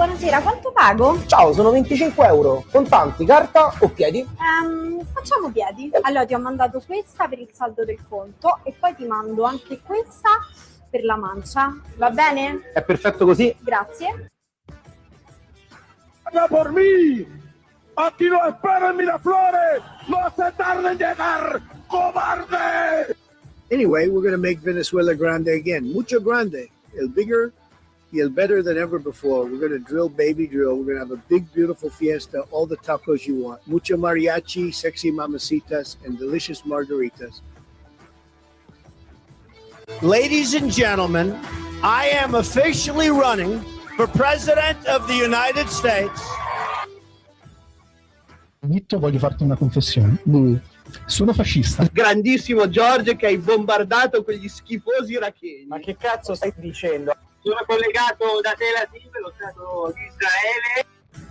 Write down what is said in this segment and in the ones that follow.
buonasera, quanto pago? Ciao, sono 25 euro. Contanti, carta o piedi? Facciamo piedi. Allora ti ho mandato questa per il saldo del conto e poi ti mando anche questa per la mancia. Va bene? È perfetto così? Grazie. ¡Haga por mí! ¡Aquí no espera Miraflores! ¡No aceptar de llegar, cobarde! Anyway, we're going to make Venezuela grande again. Mucho grande. El bigger, el better than ever before. We're going to drill, baby drill. We're going to have a big, beautiful fiesta, all the tacos you want. Mucho mariachi, sexy mamacitas, and delicious margaritas. Ladies and gentlemen, I am officially running for President of the United States. Vitto, voglio farti una confessione. Sono fascista. Grandissimo Giorgio che hai bombardato quegli schifosi iracheni. Ma che cazzo stai dicendo? Sono collegato da Tel Aviv, lo Stato di Israele.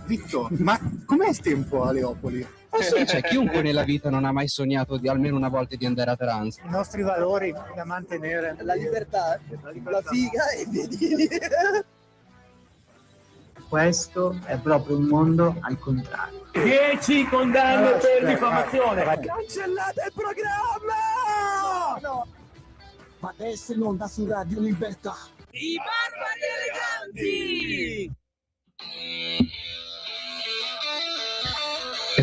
Vitto, ma com'è il tempo a Leopoli? Sì, c'è chiunque nella vita non ha mai sognato di almeno una volta di andare a Teheran. I nostri valori da mantenere. La libertà, la figa e i piedini. Questo è proprio un mondo al contrario. 10 condanne per diffamazione. Cancellate il programma! No. Ma adesso non da su Radio Libertà. I barbari eleganti! È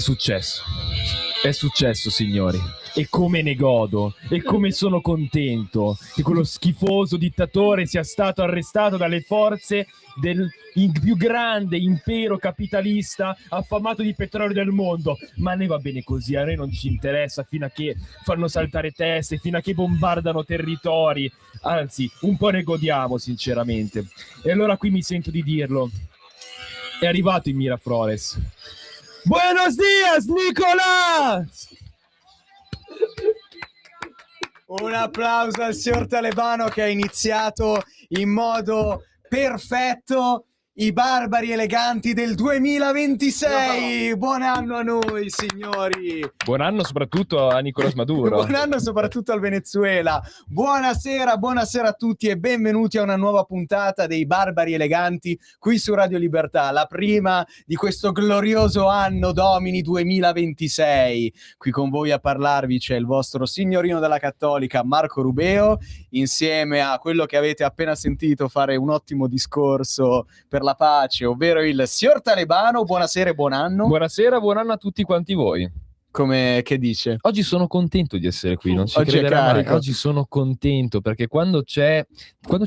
successo signori, e come ne godo, e come sono contento che quello schifoso dittatore sia stato arrestato dalle forze del più grande impero capitalista affamato di petrolio del mondo. Ma a noi va bene così, a noi non ci interessa fino a che fanno saltare teste, fino a che bombardano territori, anzi un po' ne godiamo sinceramente. E allora qui mi sento di dirlo, è arrivato il Miraflores. Buenos días, Nicolás! Un applauso al signor Talebano che ha iniziato in modo perfetto i barbari eleganti del 2026. No. Buon anno a noi, signori. Buon anno soprattutto a Nicolás Maduro. Buon anno soprattutto al Venezuela. Buonasera a tutti e benvenuti a una nuova puntata dei Barbari Eleganti qui su Radio Libertà, la prima di questo glorioso anno Domini 2026. Qui con voi a parlarvi c'è il vostro signorino della Cattolica Marco Rubeo, insieme a quello che avete appena sentito fare un ottimo discorso per la pace, ovvero il signor Talebano. Buonasera e buon anno. Buonasera, buon anno a tutti quanti voi. Come che dice? Oggi sono contento di essere qui, non ci Oggi crederà mai. Oggi sono contento perché quando ci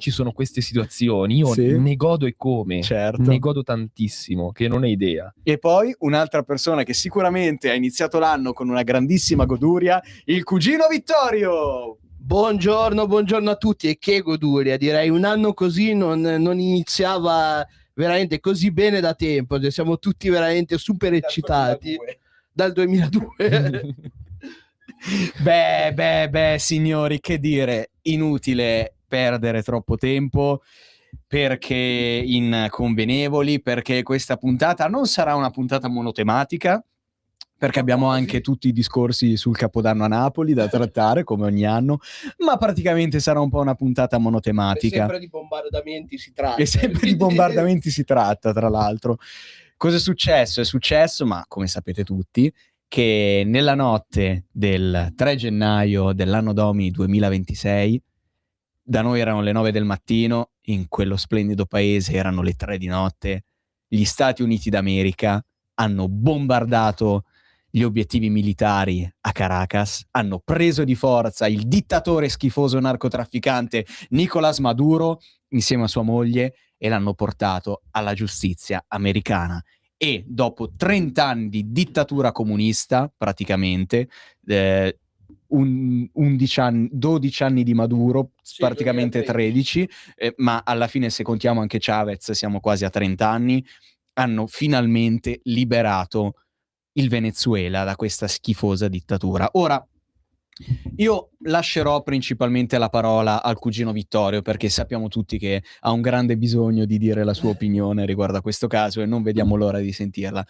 sono queste situazioni io ne godo e come. Certo. Ne godo tantissimo, che non hai idea. E poi un'altra persona che sicuramente ha iniziato l'anno con una grandissima goduria, il cugino Vittorio. Buongiorno a tutti, e che goduria, direi un anno così non iniziava veramente così bene da tempo, siamo tutti veramente super eccitati dal 2002. Beh, signori, che dire, inutile perdere troppo tempo perché inconvenevoli, perché questa puntata non sarà una puntata monotematica, perché abbiamo anche tutti i discorsi sul Capodanno a Napoli da trattare, come ogni anno, ma praticamente sarà un po' una puntata monotematica. E sempre di bombardamenti si tratta. E sempre di bombardamenti si tratta, tra l'altro. Cosa è successo? È successo, ma come sapete tutti, che nella notte del 3 gennaio dell'anno Domini 2026, da noi erano le 9 del mattino, in quello splendido paese erano le 3 di notte, gli Stati Uniti d'America hanno bombardato gli obiettivi militari a Caracas, hanno preso di forza il dittatore schifoso narcotrafficante Nicolás Maduro insieme a sua moglie e l'hanno portato alla giustizia americana. E dopo 30 anni di dittatura comunista, praticamente, 11 anni, 12 anni di Maduro, praticamente 13, ma alla fine se contiamo anche Chavez siamo quasi a 30 anni, hanno finalmente liberato il Venezuela da questa schifosa dittatura. Ora, io lascerò principalmente la parola al cugino Vittorio, perché sappiamo tutti che ha un grande bisogno di dire la sua opinione riguardo a questo caso e non vediamo l'ora di sentirla.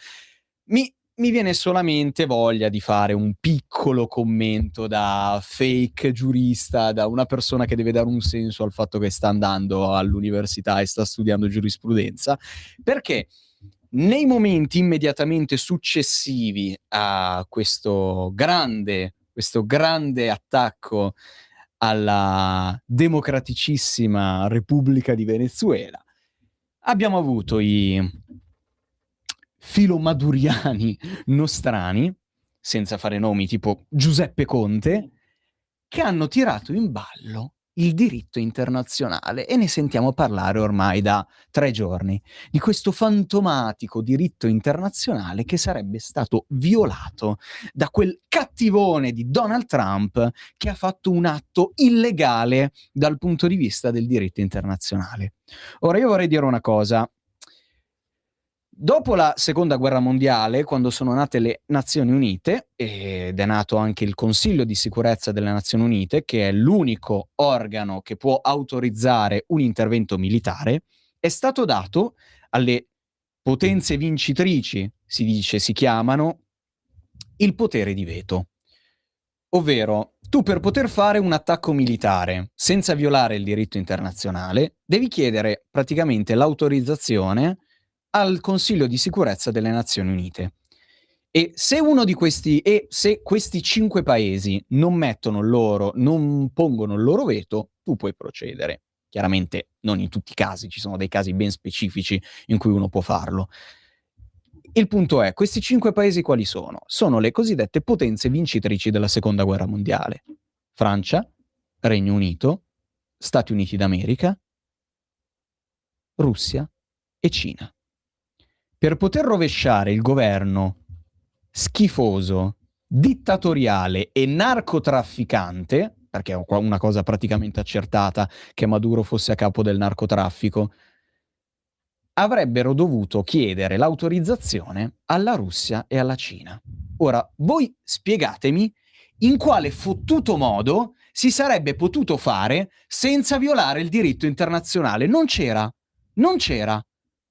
Mi mi viene solamente voglia di fare un piccolo commento da fake giurista, da una persona che deve dare un senso al fatto che sta andando all'università e sta studiando giurisprudenza, perché nei momenti immediatamente successivi a questo grande attacco alla democraticissima Repubblica di Venezuela, abbiamo avuto i filomaduriani nostrani, senza fare nomi, tipo Giuseppe Conte, che hanno tirato in ballo il diritto internazionale, e ne sentiamo parlare ormai da 3 giorni, di questo fantomatico diritto internazionale che sarebbe stato violato da quel cattivone di Donald Trump che ha fatto un atto illegale dal punto di vista del diritto internazionale. Ora io vorrei dire una cosa. Dopo la Seconda Guerra Mondiale, quando sono nate le Nazioni Unite, ed è nato anche il Consiglio di Sicurezza delle Nazioni Unite, che è l'unico organo che può autorizzare un intervento militare, è stato dato alle potenze vincitrici, si chiamano, il potere di veto. Ovvero, tu per poter fare un attacco militare senza violare il diritto internazionale, devi chiedere praticamente l'autorizzazione al Consiglio di Sicurezza delle Nazioni Unite. E se questi 5 paesi non pongono il loro veto, tu puoi procedere. Chiaramente non in tutti i casi, ci sono dei casi ben specifici in cui uno può farlo. Il punto è, questi 5 paesi quali sono? Sono le cosiddette potenze vincitrici della Seconda Guerra Mondiale. Francia, Regno Unito, Stati Uniti d'America, Russia e Cina. Per poter rovesciare il governo schifoso, dittatoriale e narcotrafficante, perché è una cosa praticamente accertata che Maduro fosse a capo del narcotraffico, avrebbero dovuto chiedere l'autorizzazione alla Russia e alla Cina. Ora, voi spiegatemi in quale fottuto modo si sarebbe potuto fare senza violare il diritto internazionale. Non c'era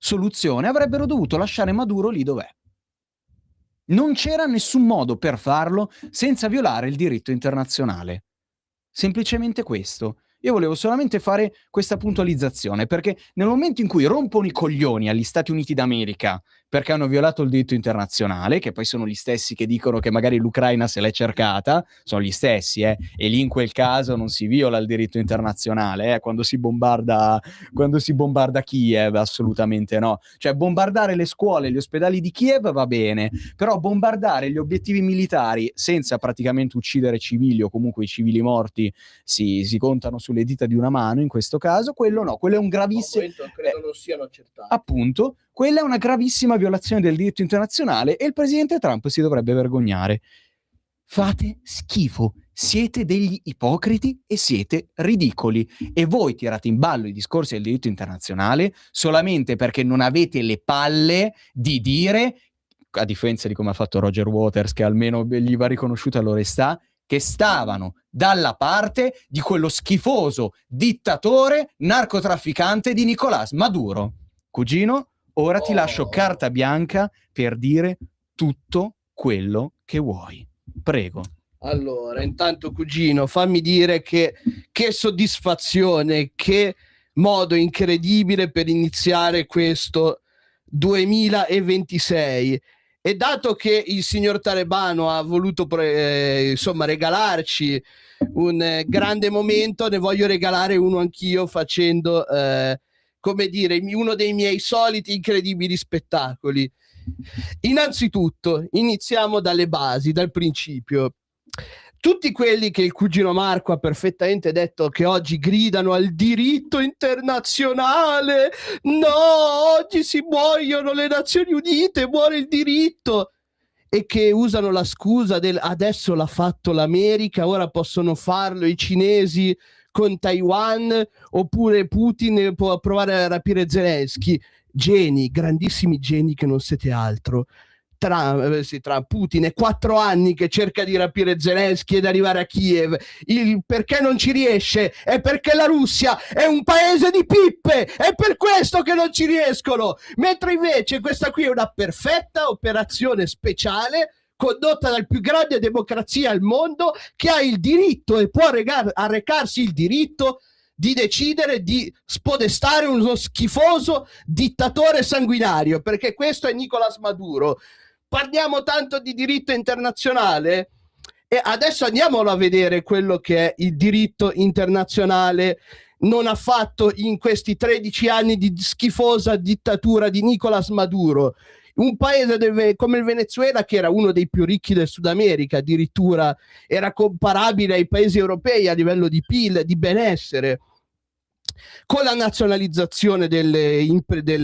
soluzione, avrebbero dovuto lasciare Maduro lì dov'è. Non c'era nessun modo per farlo senza violare il diritto internazionale. Semplicemente questo. Io volevo solamente fare questa puntualizzazione, perché nel momento in cui rompono i coglioni agli Stati Uniti d'America perché hanno violato il diritto internazionale, che poi sono gli stessi che dicono che magari l'Ucraina se l'è cercata, sono gli stessi, e lì in quel caso non si viola il diritto internazionale, quando si bombarda Kiev, assolutamente no. Cioè, bombardare le scuole, gli ospedali di Kiev va bene, però bombardare gli obiettivi militari senza praticamente uccidere civili, o comunque i civili morti si contano sulle dita di una mano in questo caso, quello no, quello è un gravissimo... credo non siano accertati. Appunto, quella è una gravissima violazione del diritto internazionale e il presidente Trump si dovrebbe vergognare. Fate schifo, siete degli ipocriti e siete ridicoli, e voi tirate in ballo i discorsi del diritto internazionale solamente perché non avete le palle di dire, a differenza di come ha fatto Roger Waters, che almeno gli va riconosciuta l'onestà, che stavano dalla parte di quello schifoso dittatore narcotrafficante di Nicolás Maduro. Cugino, ora ti lascio carta bianca per dire tutto quello che vuoi. Prego. Allora, intanto cugino, fammi dire che soddisfazione, che modo incredibile per iniziare questo 2026. E dato che il signor Talebano ha voluto regalarci un grande momento, ne voglio regalare uno anch'io facendo uno dei miei soliti incredibili spettacoli. Innanzitutto iniziamo dalle basi, dal principio. Tutti quelli che il cugino Marco ha perfettamente detto che oggi gridano al diritto internazionale, no, oggi si muoiono le Nazioni Unite, muore il diritto, e che usano la scusa del adesso l'ha fatto l'America, ora possono farlo i cinesi con Taiwan, oppure Putin può provare a rapire Zelensky. Geni, grandissimi geni che non siete altro. tra Putin è 4 anni che cerca di rapire Zelensky ed arrivare a Kiev. Perché non ci riesce? È perché la Russia è un paese di pippe, è per questo che non ci riescono, mentre invece questa qui è una perfetta operazione speciale condotta dal più grande democrazia al mondo, che ha il diritto e può arrecarsi il diritto di decidere di spodestare uno schifoso dittatore sanguinario, perché questo è Nicolás Maduro. Parliamo tanto di diritto internazionale e adesso andiamolo a vedere quello che è il diritto internazionale non ha fatto in questi 13 anni di schifosa dittatura di Nicolás Maduro. Un paese come il Venezuela, che era uno dei più ricchi del Sud America, addirittura era comparabile ai paesi europei a livello di PIL, di benessere, con la nazionalizzazione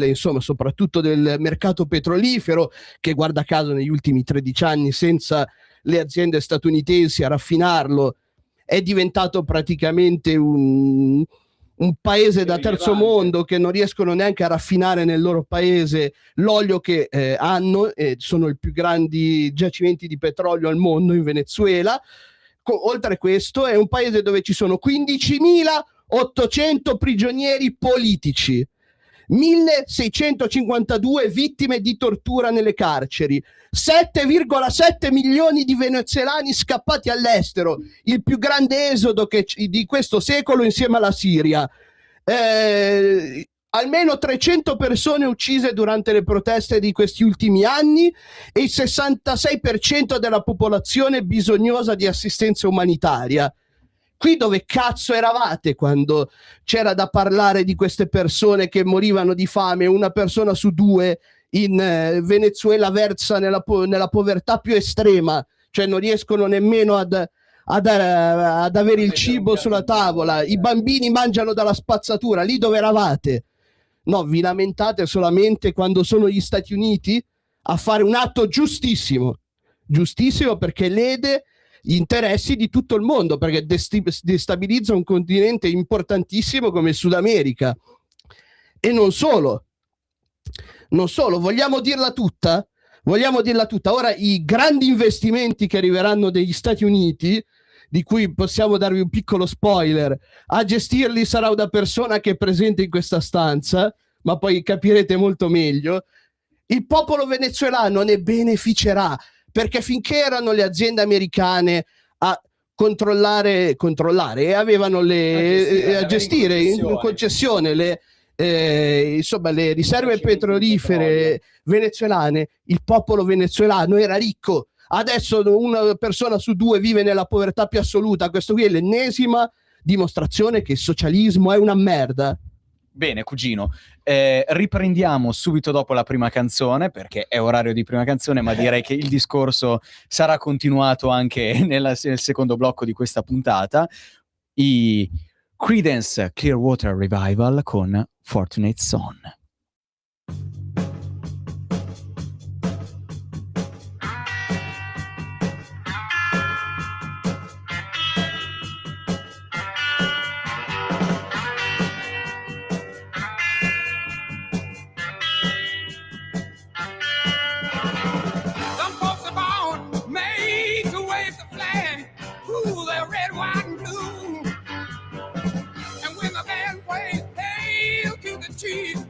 insomma, soprattutto del mercato petrolifero, che guarda caso negli ultimi 13 anni senza le aziende statunitensi a raffinarlo è diventato praticamente un paese da terzo mondo, che non riescono neanche a raffinare nel loro paese l'olio che hanno, sono i più grandi giacimenti di petrolio al mondo in Venezuela. Oltre a questo è un paese dove ci sono 15.800 prigionieri politici, 1.652 vittime di tortura nelle carceri, 7,7 milioni di venezuelani scappati all'estero, il più grande esodo di questo secolo insieme alla Siria, almeno 300 persone uccise durante le proteste di questi ultimi anni e il 66% della popolazione bisognosa di assistenza umanitaria. Qui dove cazzo eravate quando c'era da parlare di queste persone che morivano di fame? Una persona su 2 in Venezuela versa nella povertà più estrema, cioè non riescono nemmeno ad avere il cibo sulla tavola, i bambini mangiano dalla spazzatura. Lì dove eravate? No, vi lamentate solamente quando sono gli Stati Uniti a fare un atto giustissimo perché lede gli interessi di tutto il mondo, perché destabilizza un continente importantissimo come il Sud America. E non solo, vogliamo dirla tutta? Ora i grandi investimenti che arriveranno dagli Stati Uniti, di cui possiamo darvi un piccolo spoiler, a gestirli sarà una persona che è presente in questa stanza, ma poi capirete molto meglio. Il popolo venezuelano ne beneficerà, perché finché erano le aziende americane a controllare e avevano a gestire in concessione le riserve petrolifere venezuelane, il popolo venezuelano era ricco. Adesso una persona su 2 vive nella povertà più assoluta. Questo qui è l'ennesima dimostrazione che il socialismo è una merda. Bene, cugino, riprendiamo subito dopo la prima canzone, perché è orario di prima canzone, ma direi che il discorso sarà continuato anche nel secondo blocco di questa puntata. I Creedence Clearwater Revival con Fortunate Son. Chief,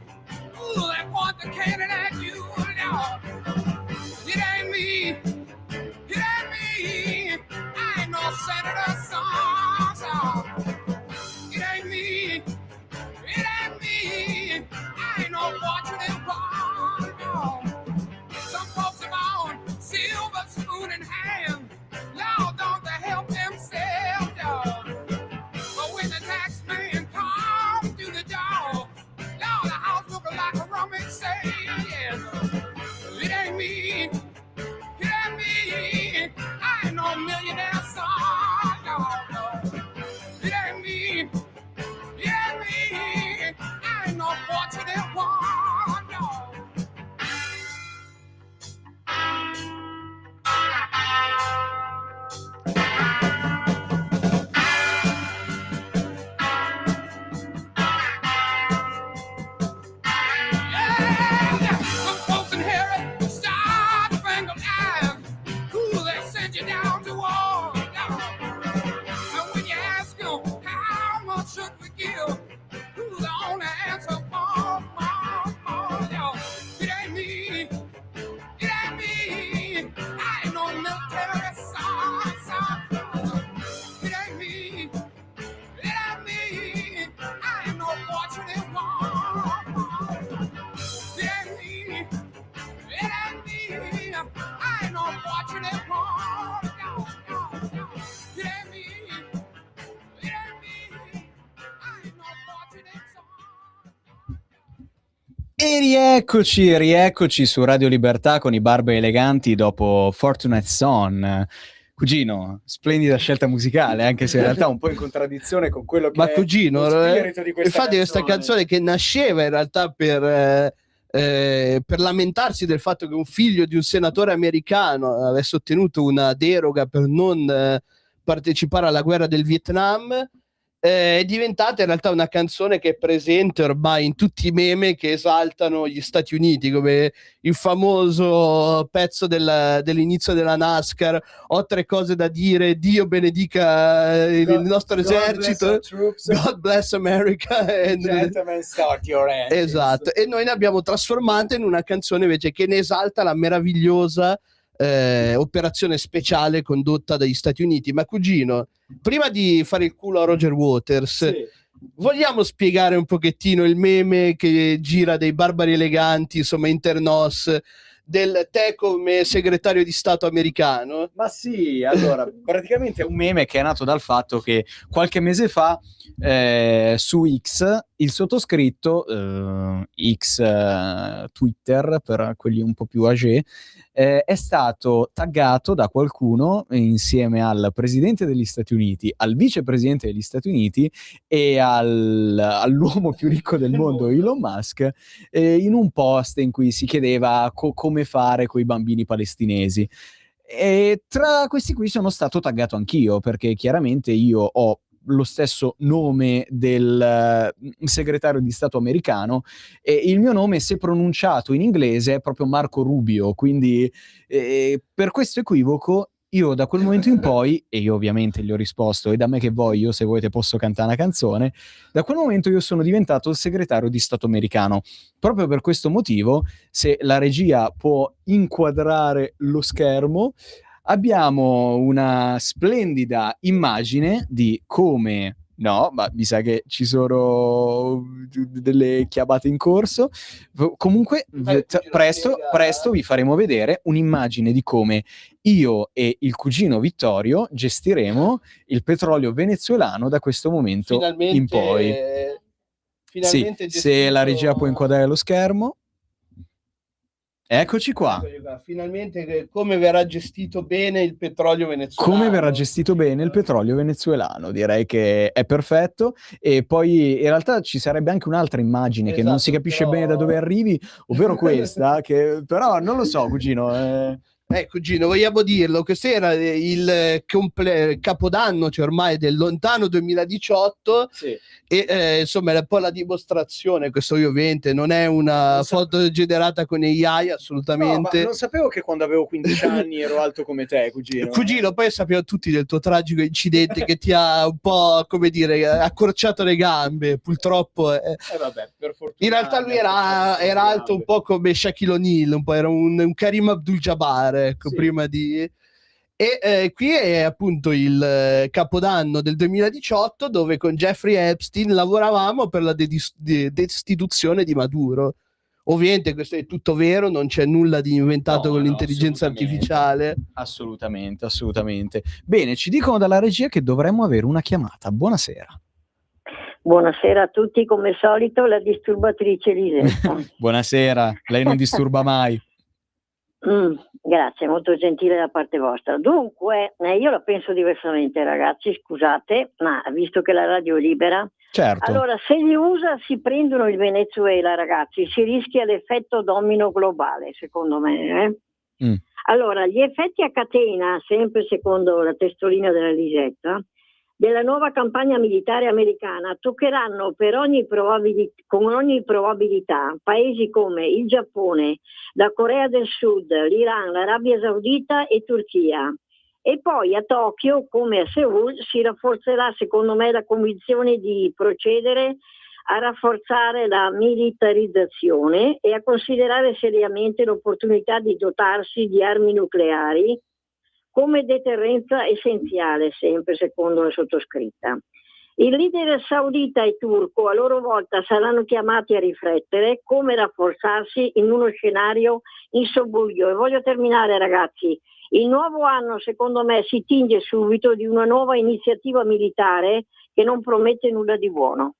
E rieccoci su Radio Libertà con i Barbe Eleganti dopo Fortunate Son. Cugino, splendida scelta musicale, anche se in realtà un po' in contraddizione con quello che Ma è cugino, lo spirito di questa infatti questa canzone che nasceva in realtà per lamentarsi del fatto che un figlio di un senatore americano avesse ottenuto una deroga per non partecipare alla guerra del Vietnam, è diventata in realtà una canzone che è presente ormai in tutti i meme che esaltano gli Stati Uniti, come il famoso pezzo dell'inizio della NASCAR: ho 3 cose da dire, Dio benedica il nostro esercito, God bless America, Gentlemen, start your engines. esatto, e noi ne abbiamo trasformata in una canzone invece che ne esalta la meravigliosa operazione speciale condotta dagli Stati Uniti. Ma cugino, prima di fare il culo a Roger Waters, vogliamo spiegare un pochettino il meme che gira dei barbari eleganti, insomma internos, del te come segretario di Stato americano? Ma sì, allora, praticamente è un meme che è nato dal fatto che qualche mese fa su X, il sottoscritto, Twitter per quelli un po' più âgé, è stato taggato da qualcuno insieme al presidente degli Stati Uniti, al vicepresidente degli Stati Uniti e all'uomo più ricco del mondo, Elon Musk, in un post in cui si chiedeva come fare con i bambini palestinesi. E tra questi qui sono stato taggato anch'io, perché chiaramente io ho lo stesso nome del segretario di Stato americano e il mio nome, se pronunciato in inglese, è proprio Marco Rubio, quindi per questo equivoco io da quel momento in poi, e io ovviamente gli ho risposto: e da me che voglio, se volete posso cantare una canzone. Da quel momento io sono diventato il segretario di Stato americano. Proprio per questo motivo, se la regia può inquadrare lo schermo, abbiamo una splendida immagine di come... No, ma mi sa che ci sono delle chiabate in corso. Comunque, presto vi faremo vedere un'immagine di come io e il cugino Vittorio gestiremo il petrolio venezuelano da questo momento in poi. Sì, se la regia può inquadrare lo schermo. Eccoci qua. Finalmente come verrà gestito bene il petrolio venezuelano. Come verrà gestito bene il petrolio venezuelano, direi che è perfetto. E poi in realtà ci sarebbe anche un'altra immagine che non si capisce bene da dove arrivi, ovvero questa, che però non lo so, cugino. Cugino, vogliamo dirlo, questo era il capodanno, cioè ormai del lontano 2018, sì. E insomma è un po' la dimostrazione, questo ovviamente non è una foto generata con AI, assolutamente. No, ma non sapevo che quando avevo 15 anni ero alto come te, cugino. Cugino, poi sappiamo tutti del tuo tragico incidente che ti ha un po', come dire, accorciato le gambe, purtroppo. Vabbè, per fortuna. In realtà lui era alto un po' come Shaquille O'Neal, un po' era un Karim Abdul-Jabbar, ecco, sì. Prima di... E qui è appunto il capodanno del 2018, dove con Jeffrey Epstein lavoravamo per la destituzione di Maduro. Ovviamente questo è tutto vero, non c'è nulla di inventato con l'intelligenza artificiale. Assolutamente. Bene, ci dicono dalla regia che dovremmo avere una chiamata. Buonasera. Buonasera a tutti, come al solito la disturbatrice Elisetta. Buonasera, lei non disturba mai. Grazie, molto gentile da parte vostra. Dunque, io la penso diversamente, ragazzi, scusate, ma visto che la radio è libera, certo. Allora se gli USA si prendono il Venezuela, ragazzi, si rischia l'effetto domino globale, secondo me. Allora, gli effetti a catena, sempre secondo la testolina della Lisetta, della nuova campagna militare americana toccheranno con ogni probabilità paesi come il Giappone, la Corea del Sud, l'Iran, l'Arabia Saudita e Turchia. E poi a Tokyo, come a Seoul, si rafforzerà secondo me la convinzione di procedere a rafforzare la militarizzazione e a considerare seriamente l'opportunità di dotarsi di armi nucleari come deterrenza essenziale, sempre secondo la sottoscritta. Il leader saudita e turco a loro volta saranno chiamati a riflettere come rafforzarsi in uno scenario in sobbuglio. E voglio terminare, ragazzi. Il nuovo anno, secondo me, si tinge subito di una nuova iniziativa militare che non promette nulla di buono.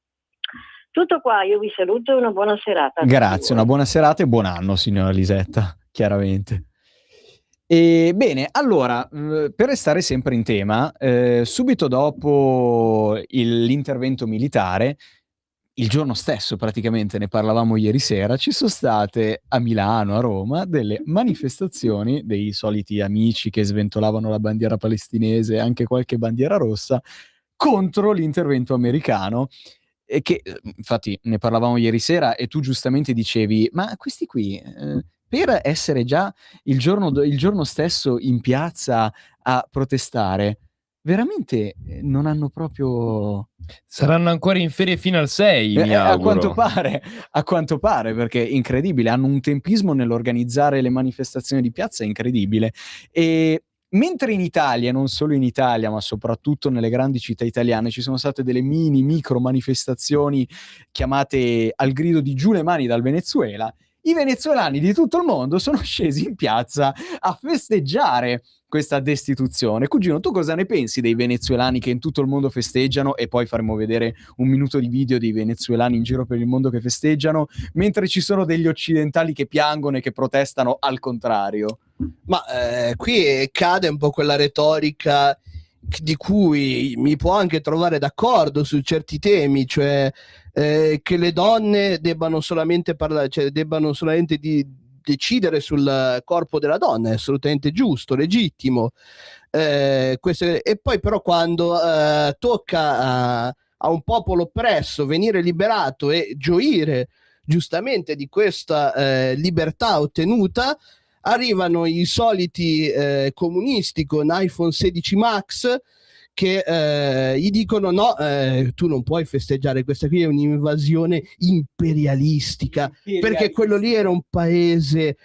Tutto qua, io vi saluto e una buona serata. Grazie, una buona serata e buon anno, signora Lisetta, chiaramente. E bene, allora, per restare sempre in tema, subito dopo l'intervento militare, il giorno stesso praticamente, ne parlavamo ieri sera, ci sono state a Milano, a Roma, delle manifestazioni dei soliti amici che sventolavano la bandiera palestinese e anche qualche bandiera rossa contro l'intervento americano. E che infatti ne parlavamo ieri sera e tu giustamente dicevi, ma questi qui per essere già il giorno stesso in piazza a protestare, veramente non hanno proprio... Saranno ancora in ferie fino al 6, mi auguro. A quanto pare, perché incredibile, hanno un tempismo nell'organizzare le manifestazioni di piazza incredibile. E mentre in Italia, non solo in Italia, ma soprattutto nelle grandi città italiane, ci sono state delle micro manifestazioni chiamate al grido di giù le mani dal Venezuela, i venezuelani di tutto il mondo sono scesi in piazza a festeggiare questa destituzione. Cugino, tu cosa ne pensi dei venezuelani che in tutto il mondo festeggiano? E poi faremo vedere un minuto di video dei venezuelani in giro per il mondo che festeggiano, mentre ci sono degli occidentali che piangono e che protestano al contrario. Ma qui cade un po' quella retorica di cui mi può anche trovare d'accordo su certi temi, cioè che le donne debbano solamente parlare, cioè debbano solamente decidere sul corpo della donna, è assolutamente giusto, legittimo. E poi però quando tocca a un popolo oppresso venire liberato e gioire giustamente di questa libertà ottenuta, arrivano i soliti comunisti con iPhone 16 Max che gli dicono no, tu non puoi festeggiare, questa qui è un'invasione imperialistica, perché quello lì era un paese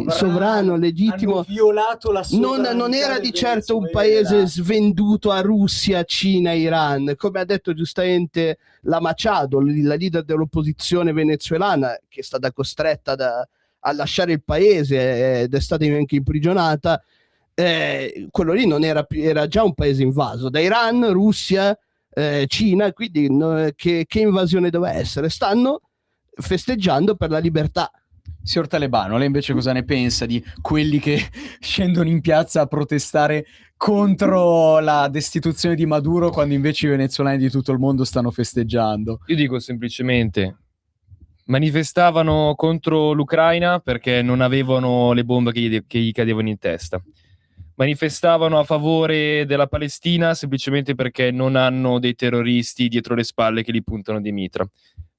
sovrano, legittimo, hanno violato la sovranità non era di certo un Venezuela. paese svenduto a Russia, Cina, Iran, come ha detto giustamente la Machado, la leader dell'opposizione venezuelana, che è stata costretta a lasciare il paese ed è stata anche imprigionata. Quello lì non era più, era già un paese invaso da Iran, Russia, Cina, quindi che invasione doveva essere? Stanno festeggiando per la libertà. Signor Talebano, lei invece cosa ne pensa di quelli che scendono in piazza a protestare contro la destituzione di Maduro quando invece i venezuelani di tutto il mondo stanno festeggiando? Io dico semplicemente: manifestavano contro l'Ucraina perché non avevano le bombe che gli cadevano in testa. Manifestavano a favore della Palestina semplicemente perché non hanno dei terroristi dietro le spalle che li puntano di mitra.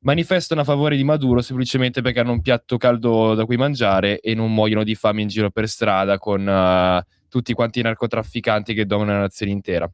Manifestano a favore di Maduro semplicemente perché hanno un piatto caldo da cui mangiare e non muoiono di fame in giro per strada con tutti quanti i narcotrafficanti che dominano la nazione intera.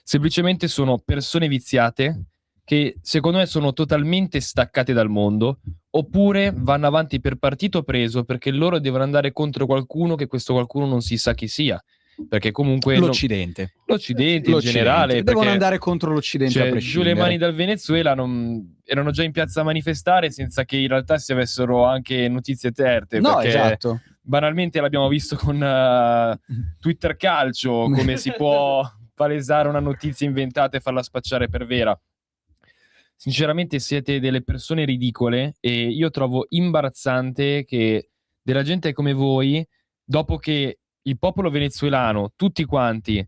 Semplicemente sono persone viziate che secondo me sono totalmente staccate dal mondo, oppure vanno avanti per partito preso perché loro devono andare contro qualcuno che questo qualcuno non si sa chi sia, perché comunque l'Occidente in generale devono andare contro l'Occidente, cioè, a giù prescindere. le mani dal Venezuela erano già in piazza a manifestare senza che in realtà si avessero anche notizie certe, No, perché esatto. banalmente l'abbiamo visto con Twitter Calcio, come si può palesare una notizia inventata e farla spacciare per vera. Sinceramente siete delle persone ridicole e io trovo imbarazzante che della gente come voi, dopo che il popolo venezuelano, tutti quanti,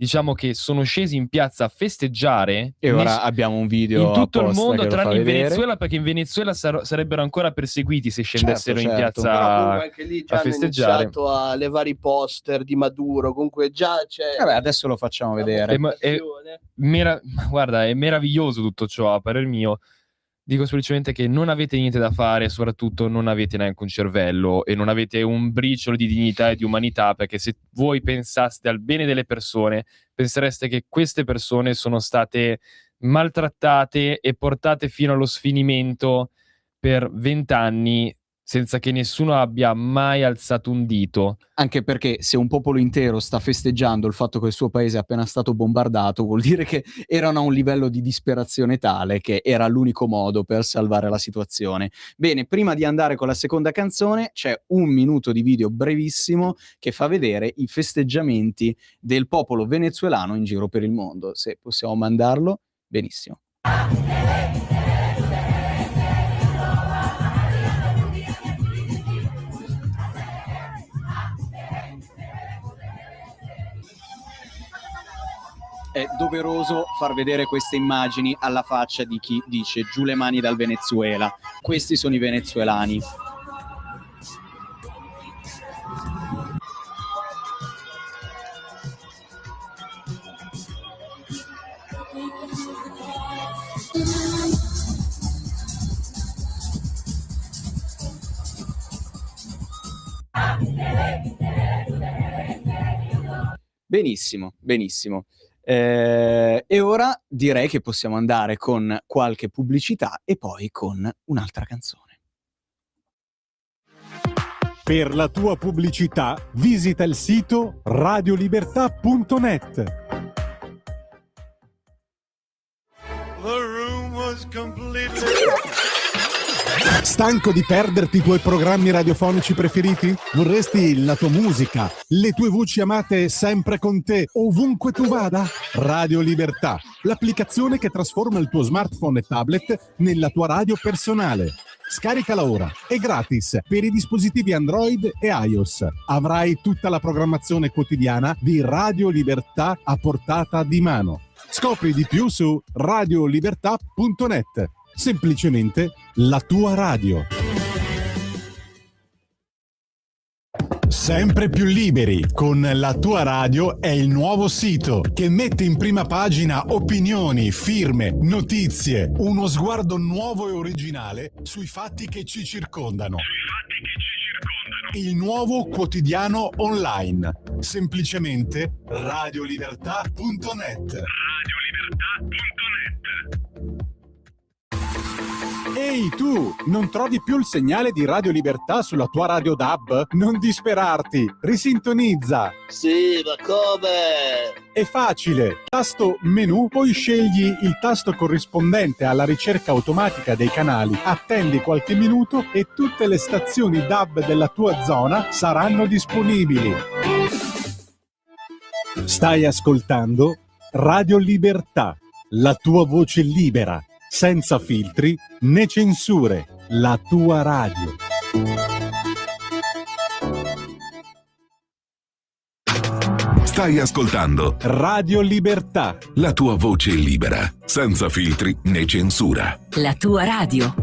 diciamo che sono scesi in piazza a festeggiare, E ora abbiamo un video in tutto il apposta mondo, che lo fa tranne in vedere. Venezuela, perché in Venezuela sarebbero ancora perseguiti se scendessero in certo. piazza Però comunque anche lì già a hanno festeggiare. iniziato a levare i poster di Maduro, comunque già c'è... Vabbè, adesso lo facciamo vedere. Guarda, è meraviglioso tutto ciò, a parer mio. Dico semplicemente che non avete niente da fare, soprattutto non avete neanche un cervello e non avete un briciolo di dignità e di umanità, perché se voi pensaste al bene delle persone, pensereste che queste persone sono state maltrattate e portate fino allo sfinimento per 20 anni senza che nessuno abbia mai alzato un dito. Anche perché se un popolo intero sta festeggiando il fatto che il suo paese è appena stato bombardato, vuol dire che erano a un livello di disperazione tale che era l'unico modo per salvare la situazione. Bene, prima di andare con la seconda canzone c'è un minuto di video brevissimo che fa vedere i festeggiamenti del popolo venezuelano in giro per il mondo. Se possiamo mandarlo, benissimo. è doveroso far vedere queste immagini alla faccia di chi dice giù le mani dal Venezuela. Questi sono i venezuelani. Benissimo, benissimo. E ora direi che possiamo andare con qualche pubblicità e poi con un'altra canzone. Per la tua pubblicità visita il sito radiolibertà.net. Stanco di perderti i tuoi programmi radiofonici preferiti? Vorresti la tua musica, le tue voci amate sempre con te, ovunque tu vada? Radio Libertà, l'applicazione che trasforma il tuo smartphone e tablet nella tua radio personale. Scaricala ora, è gratis per i dispositivi Android e iOS. Avrai tutta la programmazione quotidiana di Radio Libertà a portata di mano. Scopri di più su radiolibertà.net. Semplicemente la tua radio. Sempre più liberi con La Tua Radio è il nuovo sito che mette in prima pagina opinioni, firme, notizie, uno sguardo nuovo e originale sui fatti che ci circondano. Il nuovo quotidiano online. Semplicemente radiolibertà.net. Ehi tu, non trovi più il segnale di Radio Libertà sulla tua radio DAB? Non disperarti, risintonizza! Sì, ma come? È facile, tasto menu, poi scegli il tasto corrispondente alla ricerca automatica dei canali, attendi qualche minuto e tutte le stazioni DAB della tua zona saranno disponibili. Stai ascoltando Radio Libertà, la tua voce libera. Senza filtri né censure, la tua radio. Stai ascoltando Radio Libertà, la tua voce libera, senza filtri né censura. La tua radio.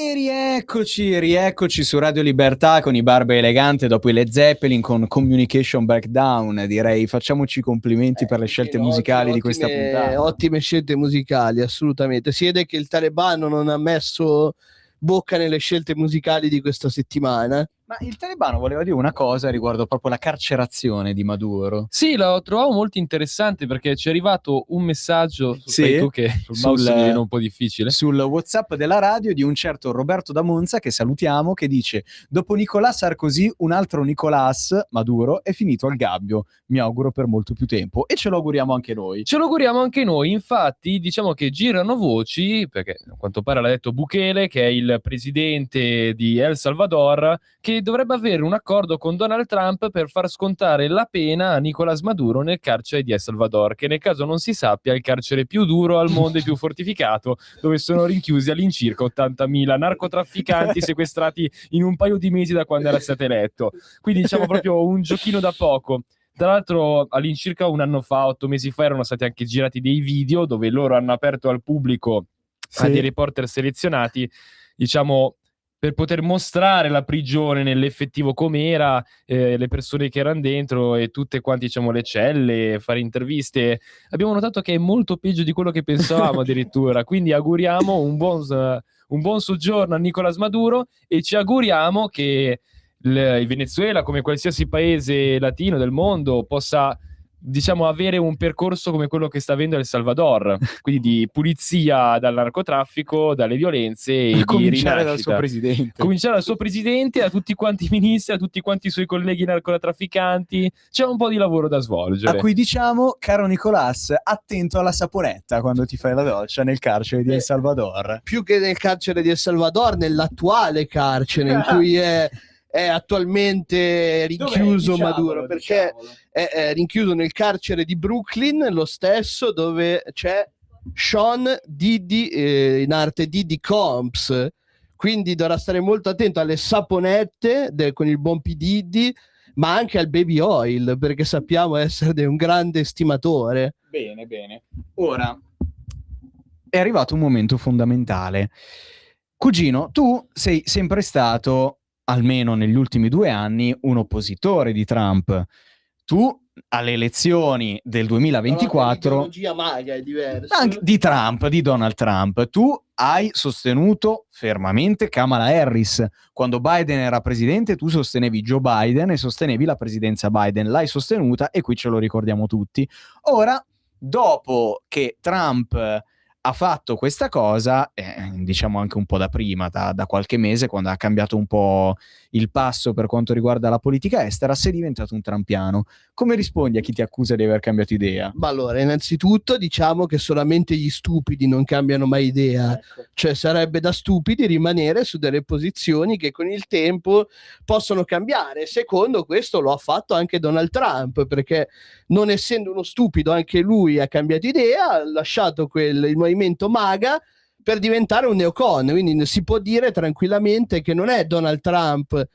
E rieccoci su Radio Libertà con i Barba Elegante dopo i Led Zeppelin con Communication Breakdown. Direi facciamoci i complimenti per le scelte musicali di questa puntata. Ottime scelte musicali, assolutamente. Si vede che il talebano non ha messo bocca nelle scelte musicali di questa settimana. Ma il talebano voleva dire una cosa riguardo proprio la carcerazione di Maduro. Sì, lo trovavo molto interessante perché ci è arrivato un messaggio su Facebook che sul mouse mi viene un po' difficile. Sul WhatsApp della radio di un certo Roberto da Monza, che salutiamo, che dice: dopo Nicolás Sarkozy un altro Nicolás Maduro è finito al gabbio, mi auguro per molto più tempo, e ce lo auguriamo anche noi. Ce lo auguriamo anche noi, infatti diciamo che girano voci, perché a quanto pare l'ha detto Bukele, che è il presidente di El Salvador, che dovrebbe avere un accordo con Donald Trump per far scontare la pena a Nicolás Maduro nel carcere di El Salvador, che nel caso non si sappia è il carcere più duro al mondo e più fortificato, dove sono rinchiusi all'incirca 80.000 narcotrafficanti sequestrati in un paio di mesi da quando era stato eletto. Quindi diciamo proprio un giochino da poco. Tra l'altro all'incirca un anno fa, 8 mesi fa, erano stati anche girati dei video dove loro hanno aperto al pubblico, a dei reporter selezionati, diciamo, per poter mostrare la prigione nell'effettivo com'era, le persone che erano dentro e tutte quante, diciamo, le celle, fare interviste. Abbiamo notato che è molto peggio di quello che pensavamo addirittura, quindi auguriamo un buon soggiorno a Nicolás Maduro e ci auguriamo che il Venezuela, come qualsiasi paese latino del mondo, possa, diciamo, avere un percorso come quello che sta avendo El Salvador, quindi di pulizia dal narcotraffico, dalle violenze e di cominciare rinascita. dal suo presidente. Cominciare dal suo presidente, a tutti quanti i ministri, a tutti quanti i suoi colleghi narcotrafficanti. C'è un po' di lavoro da svolgere. A cui diciamo, caro Nicolás, attento alla saponetta quando ti fai la doccia nel carcere di El Salvador. Più che nel carcere di El Salvador, nell'attuale carcere in cui è attualmente rinchiuso Maduro, perché è rinchiuso nel carcere di Brooklyn, lo stesso dove c'è Sean Diddy, in arte Diddy Combs, quindi dovrà stare molto attento alle saponette con il buon P. Diddy, ma anche al baby oil, perché sappiamo essere un grande stimatore. Bene. Ora è arrivato un momento fondamentale. Cugino, tu sei sempre stato, almeno negli ultimi 2 anni, un oppositore di Trump. Tu alle elezioni del 2024... L'ideologia maga è diversa. Anche di Trump, di Donald Trump. Tu hai sostenuto fermamente Kamala Harris. Quando Biden era presidente, tu sostenevi Joe Biden e sostenevi la presidenza Biden. L'hai sostenuta e qui ce lo ricordiamo tutti. Ora, dopo che Trump ha fatto questa cosa, diciamo anche un po' da prima, da qualche mese, quando ha cambiato un po' il passo per quanto riguarda la politica estera, sei diventato un trampiano. Come rispondi a chi ti accusa di aver cambiato idea? Ma allora, innanzitutto diciamo che solamente gli stupidi non cambiano mai idea, cioè sarebbe da stupidi rimanere su delle posizioni che con il tempo possono cambiare. Secondo questo lo ha fatto anche Donald Trump, perché non essendo uno stupido anche lui ha cambiato idea, ha lasciato il movimento MAGA per diventare un neocon, quindi si può dire tranquillamente che non è Donald Trump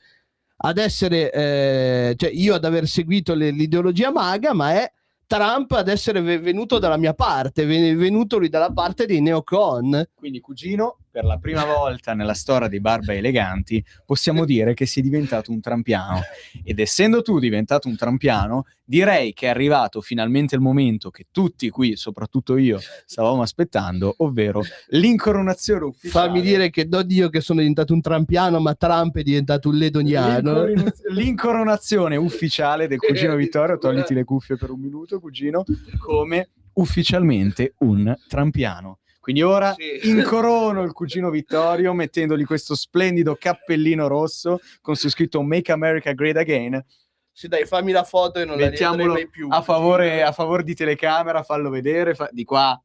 ad essere, cioè io ad aver seguito l'ideologia MAGA, ma è Trump ad essere venuto dalla mia parte, venuto lui dalla parte dei neocon. Quindi, cugino, per la prima volta nella storia dei Barba Eleganti possiamo dire che sei diventato un trampiano, ed essendo tu diventato un trampiano, direi che è arrivato finalmente il momento che tutti qui, soprattutto io, stavamo aspettando, ovvero l'incoronazione ufficiale. Fammi dire che non io che sono diventato un trampiano, ma Trump è diventato un ledoniano. L'incoronazione ufficiale del cugino Vittorio, togliti le cuffie per un minuto, cugino, come ufficialmente un trampiano. Quindi ora incorono il cugino Vittorio mettendogli questo splendido cappellino rosso con su scritto Make America Great Again. Sì, dai, fammi la foto e non la rivedrei mai più. A favore di telecamera, fallo vedere, di qua,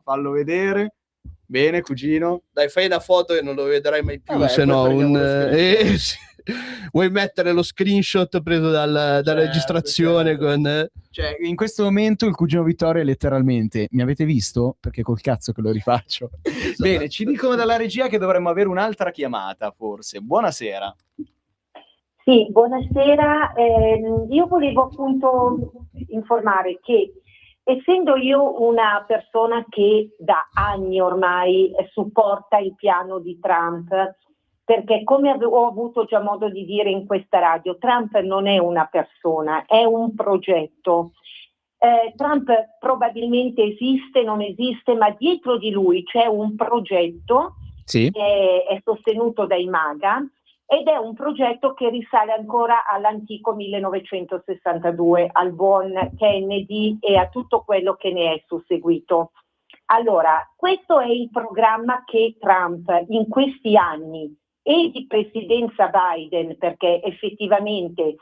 fallo vedere. Bene, cugino. Dai, fai la foto e non lo vedrai mai più, vabbè, se no vuoi mettere lo screenshot preso dalla registrazione con... Cioè, in questo momento il cugino Vittorio è letteralmente: mi avete visto? Perché col cazzo che lo rifaccio. Esatto. Bene, ci dicono dalla regia che dovremmo avere un'altra chiamata, forse. Buonasera. Sì, buonasera. Io volevo appunto informare che essendo io una persona che da anni ormai supporta il piano di Trump, perché come ho avuto già modo di dire in questa radio, Trump non è una persona, è un progetto. Trump probabilmente esiste, non esiste, ma dietro di lui c'è un progetto Sì. che è sostenuto dai MAGA, ed è un progetto che risale ancora all'antico 1962, al buon Kennedy e a tutto quello che ne è susseguito. Allora, questo è il programma che Trump in questi anni e di presidenza Biden, perché effettivamente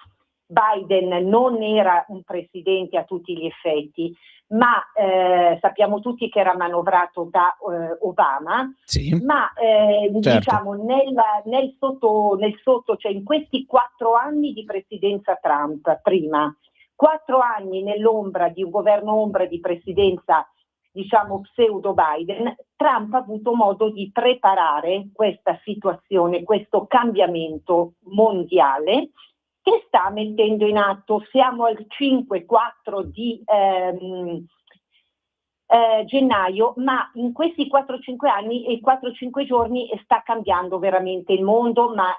Biden non era un presidente a tutti gli effetti, ma sappiamo tutti che era manovrato da Obama, Sì, ma certo. diciamo nel sotto, cioè in questi 4 anni di presidenza Trump, prima 4 anni nell'ombra di un governo ombra di presidenza, diciamo pseudo Biden, Trump ha avuto modo di preparare questa situazione, questo cambiamento mondiale che sta mettendo in atto. Siamo al 5-4 di gennaio, ma in questi 4-5 anni e 4-5 giorni sta cambiando veramente il mondo, ma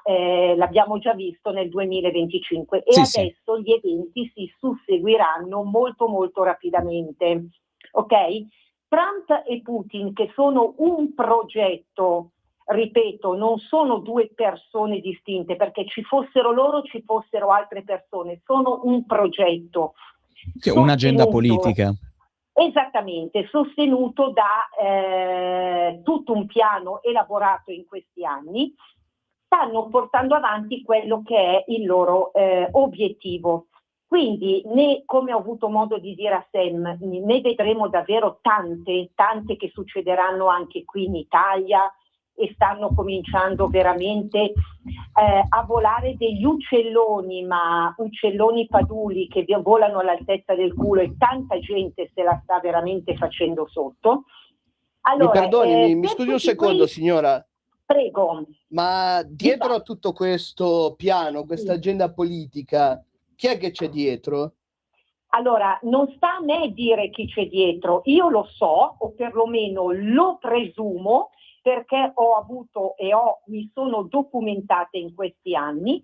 l'abbiamo già visto nel 2025 e Sì, adesso sì. gli eventi si susseguiranno molto molto rapidamente. Ok? Trump e Putin, che sono un progetto, ripeto, non sono 2 persone distinte, perché ci fossero loro, ci fossero altre persone, sono un progetto. Sì, un'agenda sostenuto- politica. Esattamente, sostenuto da tutto un piano elaborato in questi anni, stanno portando avanti quello che è il loro obiettivo. Quindi, come ho avuto modo di dire a Sam, ne vedremo davvero tante che succederanno anche qui in Italia, e stanno cominciando veramente a volare degli uccelloni, ma uccelloni paduli che volano all'altezza del culo, e tanta gente se la sta veramente facendo sotto. Allora, mi perdoni, mi per scusi un tutti secondo, signora. Prego. Ma dietro a tutto questo piano, questa agenda politica, chi è che c'è dietro? Allora, non sta a me dire chi c'è dietro, io lo so, o perlomeno lo presumo, perché mi sono documentata in questi anni,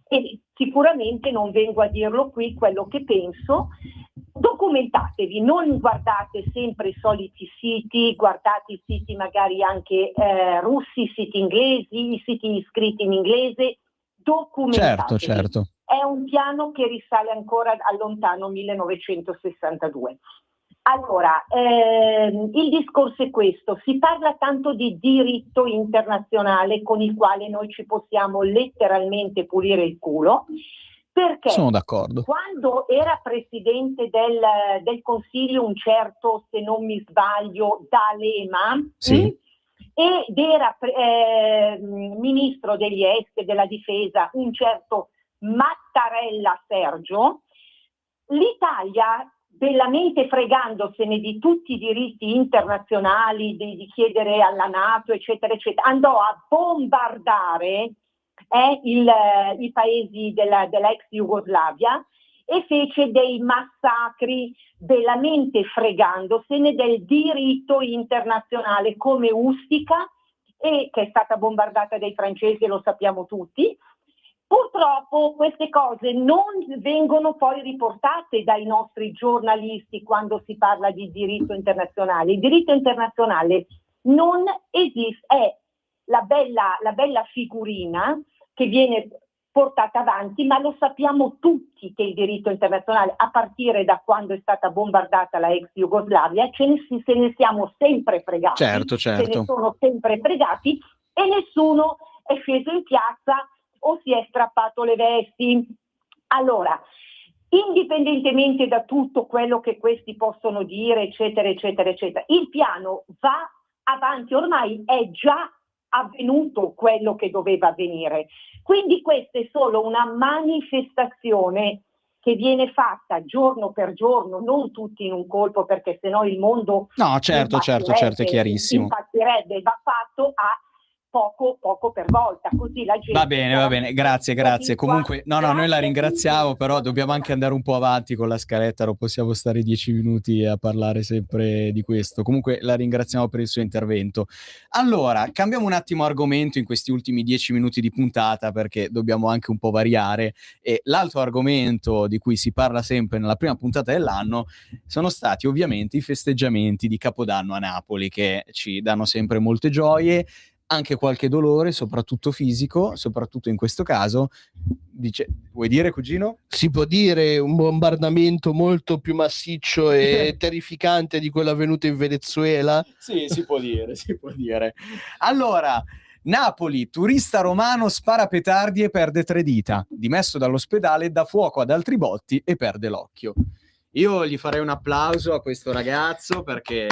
e sicuramente non vengo a dirlo qui quello che penso. Documentatevi, non guardate sempre i soliti siti, guardate i siti magari anche russi, i siti inglesi, i siti scritti in inglese, documentatevi. Certo. È un piano che risale ancora al lontano 1962. Allora, il discorso è questo: si parla tanto di diritto internazionale con il quale noi ci possiamo letteralmente pulire il culo, perché Sono d'accordo. quando era presidente del Consiglio un certo, se non mi sbaglio, D'Alema, Sì. ed era ministro degli esteri, della difesa, un certo Mattarella Sergio, l'Italia, bellamente fregandosene di tutti i diritti internazionali, di chiedere alla NATO, eccetera, eccetera, andò a bombardare i paesi della ex Jugoslavia e fece dei massacri, bellamente fregandosene del diritto internazionale, come Ustica, che è stata bombardata dai francesi, lo sappiamo tutti. Purtroppo queste cose non vengono poi riportate dai nostri giornalisti quando si parla di diritto internazionale. Il diritto internazionale non esiste, è la bella figurina che viene portata avanti, ma lo sappiamo tutti che il diritto internazionale, a partire da quando è stata bombardata la ex Jugoslavia, se ne siamo sempre fregati, Certo. se ne sono sempre fregati, e nessuno è sceso in piazza o si è strappato le vesti. Allora, indipendentemente da tutto quello che questi possono dire, eccetera, eccetera, eccetera, il piano va avanti, ormai è già avvenuto quello che doveva avvenire. Quindi questa è solo una manifestazione che viene fatta giorno per giorno, non tutti in un colpo, perché sennò il mondo No, certo, è chiarissimo. impazzirebbe. Va fatto a poco per volta, così la gente... Va bene, grazie. Comunque, noi la ringraziamo, però dobbiamo anche andare un po' avanti con la scaletta, non possiamo stare 10 minuti a parlare sempre di questo. Comunque la ringraziamo per il suo intervento. Allora, cambiamo un attimo argomento in questi ultimi 10 minuti di puntata, perché dobbiamo anche un po' variare, e l'altro argomento di cui si parla sempre nella prima puntata dell'anno sono stati ovviamente i festeggiamenti di Capodanno a Napoli, che ci danno sempre molte gioie, anche qualche dolore, soprattutto fisico, soprattutto in questo caso. Vuoi dire, cugino? Si può dire un bombardamento molto più massiccio e terrificante di quello avvenuto in Venezuela? Sì, si può dire. Allora, Napoli, turista romano spara petardi e perde 3 dita. Dimesso dall'ospedale, dà fuoco ad altri botti e perde l'occhio. Io gli farei un applauso a questo ragazzo, perché...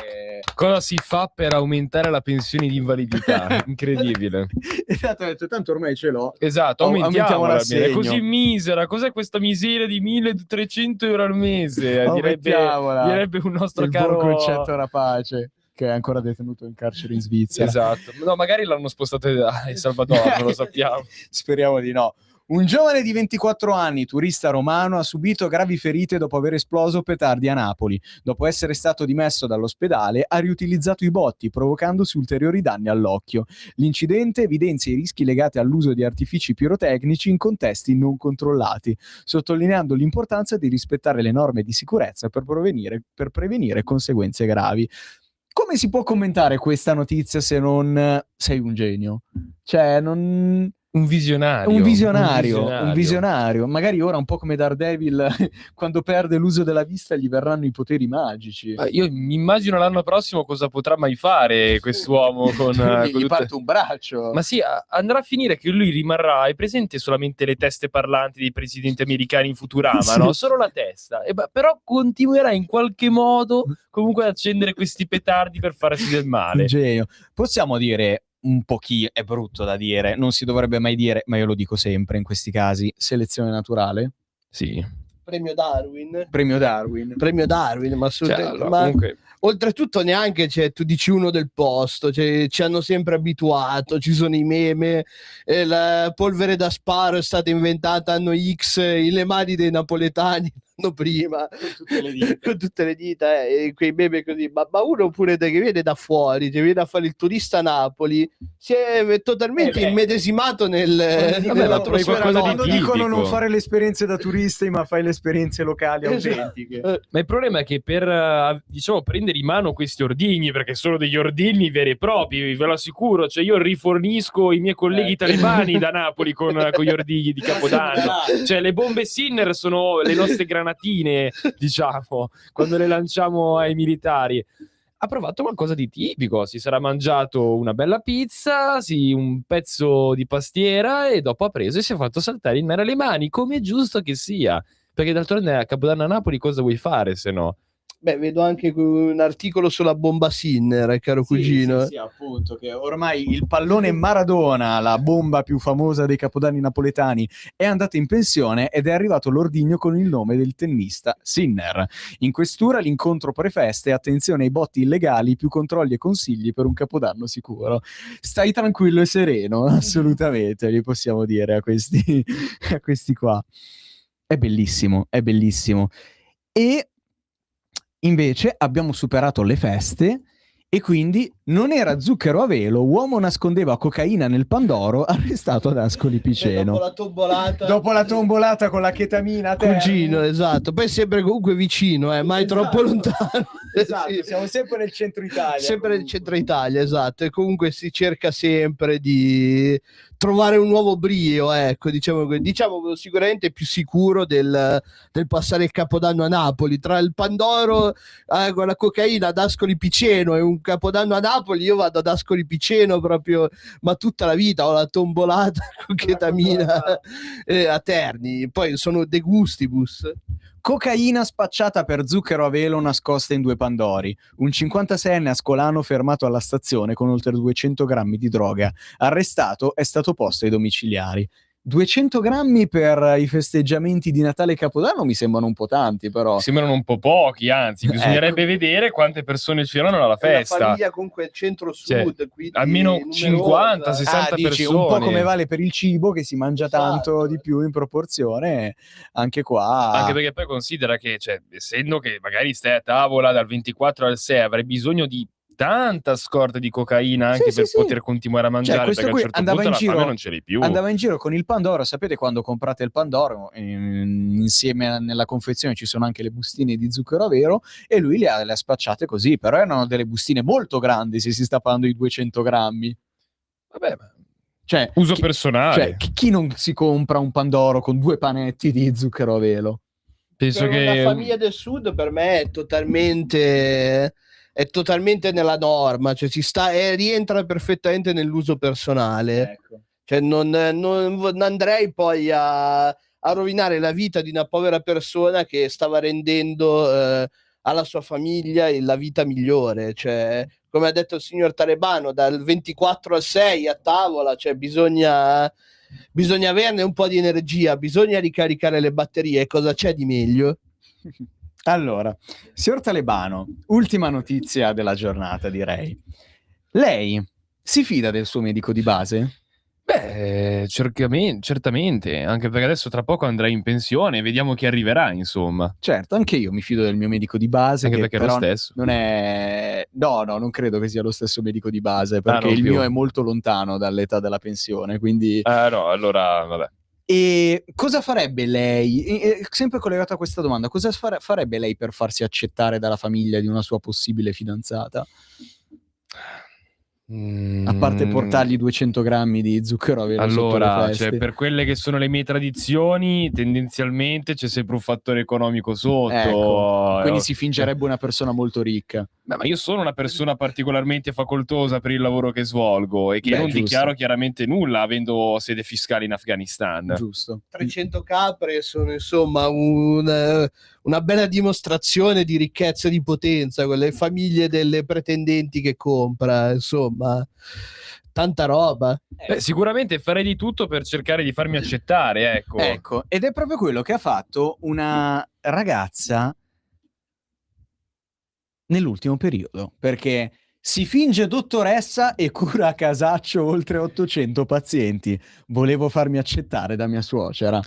Cosa si fa per aumentare la pensione di invalidità? Incredibile. Esatto, ho detto, tanto ormai ce l'ho. Esatto, aumentiamo l'assegno. È così misera. Cos'è questa miseria di 1.300 euro al mese? Direbbe un nostro caro... Il buon concetto rapace, che è ancora detenuto in carcere in Svizzera. Esatto. No, magari l'hanno spostato a El Salvador, non lo sappiamo. Speriamo di no. Un giovane di 24 anni, turista romano, ha subito gravi ferite dopo aver esploso petardi a Napoli. Dopo essere stato dimesso dall'ospedale, ha riutilizzato i botti, provocandosi ulteriori danni all'occhio. L'incidente evidenzia i rischi legati all'uso di artifici pirotecnici in contesti non controllati, sottolineando l'importanza di rispettare le norme di sicurezza per prevenire conseguenze gravi. Come si può commentare questa notizia se non sei un genio? Cioè, non... Un visionario. Magari ora, un po' come Daredevil, quando perde l'uso della vista gli verranno i poteri magici. Io mi immagino l'anno prossimo cosa potrà mai fare quest'uomo con gli parte un braccio. Ma sì, andrà a finire che lui rimarrà, è presente solamente le teste parlanti dei presidenti americani in Futurama, sì. No? Solo la testa. Però continuerà in qualche modo comunque ad accendere questi petardi per farsi del male. Genio. Possiamo dire un pochino, è brutto da dire, non si dovrebbe mai dire, ma io lo dico sempre in questi casi, selezione naturale? Sì. Premio Darwin, ma assolutamente. Cioè, allora, comunque... Oltretutto neanche, tu dici uno del posto, ci hanno sempre abituato, ci sono i meme, la polvere da sparo è stata inventata anno X in le mani dei napoletani l'anno prima, con tutte le dita, e quei meme così, ma uno pure che viene da fuori, che viene a fare il turista a Napoli, si è totalmente immedesimato nell'atmosfera. Quando dicono non fare le esperienze da turisti, ma fai le esperienze locali autentiche. Ma il problema è che per prendere in mano questi ordigni, perché sono degli ordigni veri e propri, ve lo assicuro, cioè io rifornisco i miei colleghi talebani da Napoli con gli ordigni di Capodanno, cioè le bombe Sinner sono le nostre granatine, quando le lanciamo ai militari. Ha provato qualcosa di tipico, si sarà mangiato una bella pizza, un pezzo di pastiera, e dopo ha preso e si è fatto saltare in mare le mani, come è giusto che sia, perché d'altronde a Capodanno a Napoli cosa vuoi fare se no? Beh, vedo anche un articolo sulla bomba Sinner, caro cugino. Sì, appunto, che ormai il pallone Maradona, la bomba più famosa dei capodanni napoletani, è andato in pensione ed è arrivato l'ordigno con il nome del tennista Sinner. In questura l'incontro prefeste, attenzione ai botti illegali, più controlli e consigli per un capodanno sicuro. Stai tranquillo e sereno, assolutamente, gli possiamo dire a questi qua. È bellissimo, è bellissimo. E invece abbiamo superato le feste e quindi non era zucchero a velo, uomo nascondeva cocaina nel Pandoro, arrestato ad Ascoli Piceno. Dopo la tombolata con la chetamina, cugino, esatto. Poi sempre comunque vicino, mai troppo lontano. Esatto, siamo sempre nel centro Italia. Sempre nel centro Italia, esatto. E comunque si cerca sempre di trovare un nuovo brio, ecco, diciamo sicuramente più sicuro del passare il Capodanno a Napoli. Tra il Pandoro con la cocaina ad Ascoli Piceno e un Capodanno a Napoli, io vado ad Ascoli Piceno proprio, ma tutta la vita. Ho la tombolata con chetamina a Terni, poi sono de gustibus. Cocaina spacciata per zucchero a velo nascosta in 2 Pandori. Un 56enne ascolano fermato alla stazione con oltre 200 grammi di droga. Arrestato, è stato posto ai domiciliari. 200 grammi per i festeggiamenti di Natale e Capodanno mi sembrano un po' tanti, però. Sembrano un po' pochi, anzi, bisognerebbe vedere quante persone c'erano alla festa. La famiglia comunque centro-sud, Cioè, quindi almeno numerosa. 50-60 dici, persone. un po' come vale per il cibo, che si mangia Esatto. tanto di più in proporzione, anche qua. Anche perché poi considera che, cioè, essendo che magari stai a tavola dal 24 al 6, avrai bisogno di tanta scorta di cocaina anche per poter continuare a mangiare, questo perché a un qui certo andava punto in la giro, fame non ce l'hai più. andava in giro con il Pandoro. Sapete, quando comprate il Pandoro, insieme nella confezione ci sono anche le bustine di zucchero a vero, e lui le ha spacciate così, però erano delle bustine molto grandi, se si sta parlando di 200 grammi. Vabbè, ma cioè, uso personale. Cioè, chi non si compra un Pandoro con 2 panetti di zucchero a velo? Penso Per che una famiglia del sud per me è totalmente nella norma, cioè rientra perfettamente nell'uso personale. Ecco. Cioè non andrei poi a rovinare la vita di una povera persona che stava rendendo alla sua famiglia la vita migliore. Cioè, come ha detto il signor Talebano, dal 24 al 6 a tavola, cioè bisogna averne un po' di energia, bisogna ricaricare le batterie. Cosa c'è di meglio? Allora, signor Talebano, ultima notizia della giornata, direi. Lei si fida del suo medico di base? Beh, certamente, anche perché adesso tra poco andrà in pensione e vediamo chi arriverà, insomma. Certo, anche io mi fido del mio medico di base, Anche che perché è lo però stesso. non è... No, non credo che sia lo stesso medico di base, perché non il più. mio è molto lontano dall'età della pensione, quindi... No, allora, vabbè. E cosa farebbe lei, sempre collegato a questa domanda, cosa farebbe lei per farsi accettare dalla famiglia di una sua possibile fidanzata? A parte portargli 200 grammi di zucchero a velo sotto le Allora, feste. cioè, per quelle che sono le mie tradizioni, tendenzialmente c'è sempre un fattore economico sotto. Ecco, quindi si fingerebbe una persona molto ricca. Beh, ma io sono una persona particolarmente facoltosa per il lavoro che svolgo e che non giusto. dichiaro chiaramente nulla, avendo sede fiscale in Afghanistan. Giusto. 300 capre sono insomma una bella dimostrazione di ricchezza e di potenza, quelle famiglie delle pretendenti che compra, insomma, tanta roba. Beh, sicuramente farei di tutto per cercare di farmi accettare, ecco. Ecco, ed è proprio quello che ha fatto una ragazza nell'ultimo periodo, perché si finge dottoressa e cura a casaccio oltre 800 pazienti. Volevo farmi accettare da mia suocera.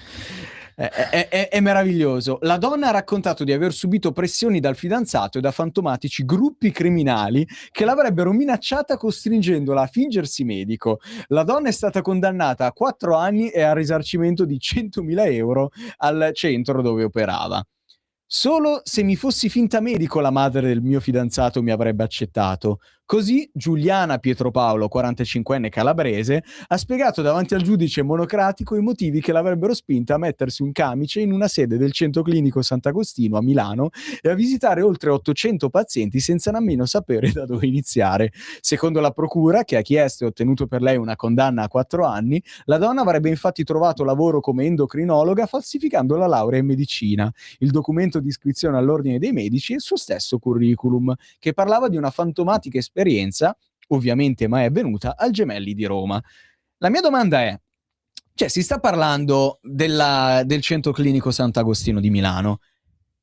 È meraviglioso. La donna ha raccontato di aver subito pressioni dal fidanzato e da fantomatici gruppi criminali che l'avrebbero minacciata costringendola a fingersi medico. La donna è stata condannata a 4 anni e al risarcimento di 100.000 euro al centro dove operava. Solo se mi fossi finta medico la madre del mio fidanzato mi avrebbe accettato. Così Giuliana Pietropaolo, 45enne calabrese, ha spiegato davanti al giudice monocratico i motivi che l'avrebbero spinta a mettersi un camice in una sede del centro clinico Sant'Agostino a Milano e a visitare oltre 800 pazienti senza nemmeno sapere da dove iniziare. Secondo la procura, che ha chiesto e ottenuto per lei una condanna a 4 anni, la donna avrebbe infatti trovato lavoro come endocrinologa falsificando la laurea in medicina, il documento di iscrizione all'ordine dei medici e il suo stesso curriculum, che parlava di una fantomatica esperienza, ovviamente mai avvenuta, al Gemelli di Roma. La mia domanda è, cioè si sta parlando del centro clinico Sant'Agostino di Milano,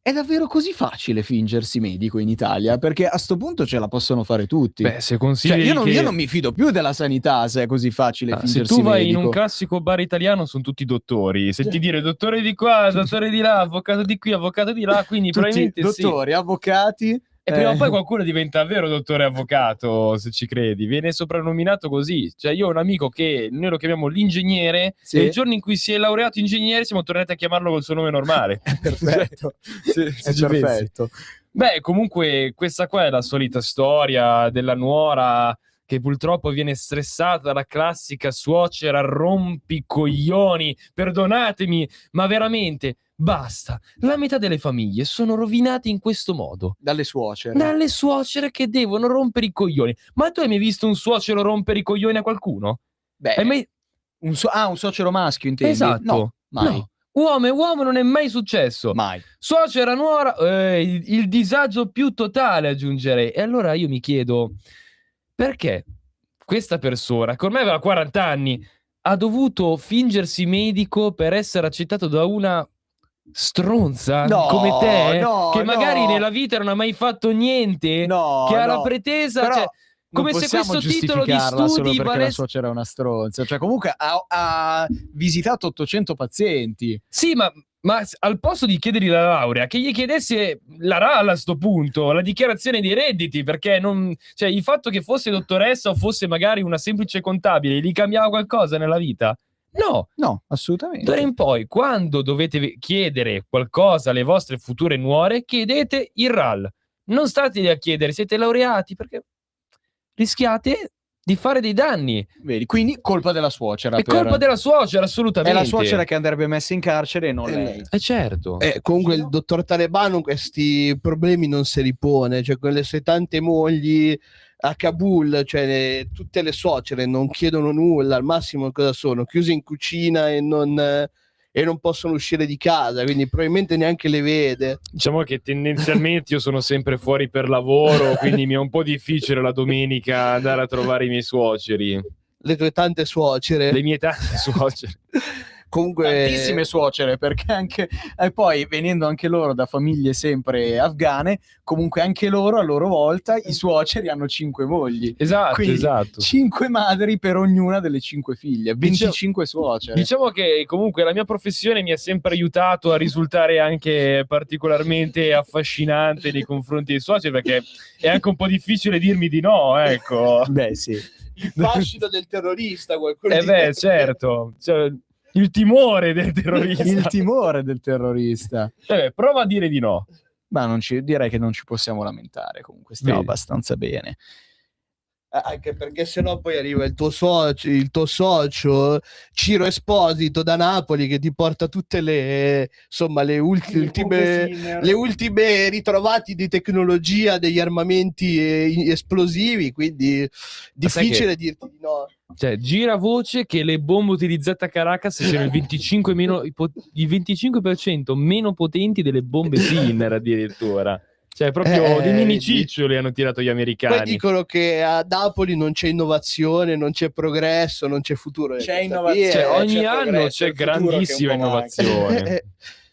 è davvero così facile fingersi medico in Italia? Perché a sto punto ce la possono fare tutti. Beh, se consideri io non mi fido più della sanità se è così facile fingersi medico. Se tu vai in un classico bar italiano sono tutti dottori. Senti dire dottore di qua, dottore di là, avvocato di qui, avvocato di là, quindi tutti probabilmente dottori, avvocati. E prima o poi qualcuno diventa vero dottore avvocato, se ci credi. Viene soprannominato così. Cioè io ho un amico che noi lo chiamiamo l'ingegnere, sì. E il giorno in cui si è laureato ingegnere siamo tornati a chiamarlo col suo nome normale. Perfetto. Se ci perfetto. pensi. Beh, comunque questa qua è la solita storia della nuora che purtroppo viene stressata dalla classica suocera rompicoglioni. Perdonatemi, ma veramente... Basta, la metà delle famiglie sono rovinate in questo modo. Dalle suocere. Dalle suocere che devono rompere i coglioni. Ma tu hai mai visto un suocero rompere i coglioni a qualcuno? Beh, hai mai... un suocero maschio, intendi? Esatto. No, mai. No. Uomo e uomo non è mai successo. Mai. Suocera, nuora, il disagio più totale, aggiungerei. E allora io mi chiedo, perché questa persona, che ormai aveva 40 anni, ha dovuto fingersi medico per essere accettato da una stronza come te, che magari nella vita non ha mai fatto niente, che ha la pretesa, però cioè, come se questo titolo di studi solo perché la valesse... suocera è una stronza, cioè comunque ha visitato 800 pazienti. Sì, ma al posto di chiedergli la laurea, che gli chiedesse la RAL a sto punto, la dichiarazione dei redditi, perché cioè, il fatto che fosse dottoressa o fosse magari una semplice contabile gli cambiava qualcosa nella vita? No, assolutamente. D'ora in poi, quando dovete chiedere qualcosa alle vostre future nuore, chiedete il RAL. Non state lì a chiedere siete laureati, perché rischiate di fare dei danni. Vedi, quindi colpa della suocera. È colpa della suocera, assolutamente. È la suocera che andrebbe messa in carcere e non lei. Certo. Comunque il dottor Talebano questi problemi non se li pone, cioè con le sue tante mogli a Kabul, cioè tutte le suocere non chiedono nulla, al massimo cosa sono? Chiuse in cucina e non possono uscire di casa, quindi probabilmente neanche le vede. Diciamo che tendenzialmente io sono sempre fuori per lavoro, quindi mi è un po' difficile la domenica andare a trovare i miei suoceri. Le tue tante suocere. Le mie tante suocere. Comunque tantissime suocere, perché anche e poi venendo anche loro da famiglie sempre afghane, comunque anche loro a loro volta i suoceri hanno 5 mogli. Esatto. 5 madri per ognuna delle 5 figlie, 25 suocere. Diciamo che comunque la mia professione mi ha sempre aiutato a risultare anche particolarmente affascinante nei confronti dei suoceri, perché è anche un po' difficile dirmi di no, ecco. Beh, sì. Il fascino del terrorista, qualcuno certo. Cioè, il timore del terrorista. Il timore del terrorista. Prova a dire di no. Ma direi che non ci possiamo lamentare, comunque stiamo abbastanza bene. Anche perché sennò poi arriva il tuo socio Ciro Esposito da Napoli, che ti porta tutte le ultime ritrovati di tecnologia degli armamenti esplosivi, quindi difficile dirti di no. Cioè, gira voce che le bombe utilizzate a Caracas siano il 25% meno potenti delle bombe Sinner addirittura. Cioè, proprio dei mini ciccioli hanno tirato gli americani. Poi dicono che a Napoli non c'è innovazione, non c'è progresso, non c'è futuro. C'è innovazione. Cioè, ogni anno c'è grandissima innovazione.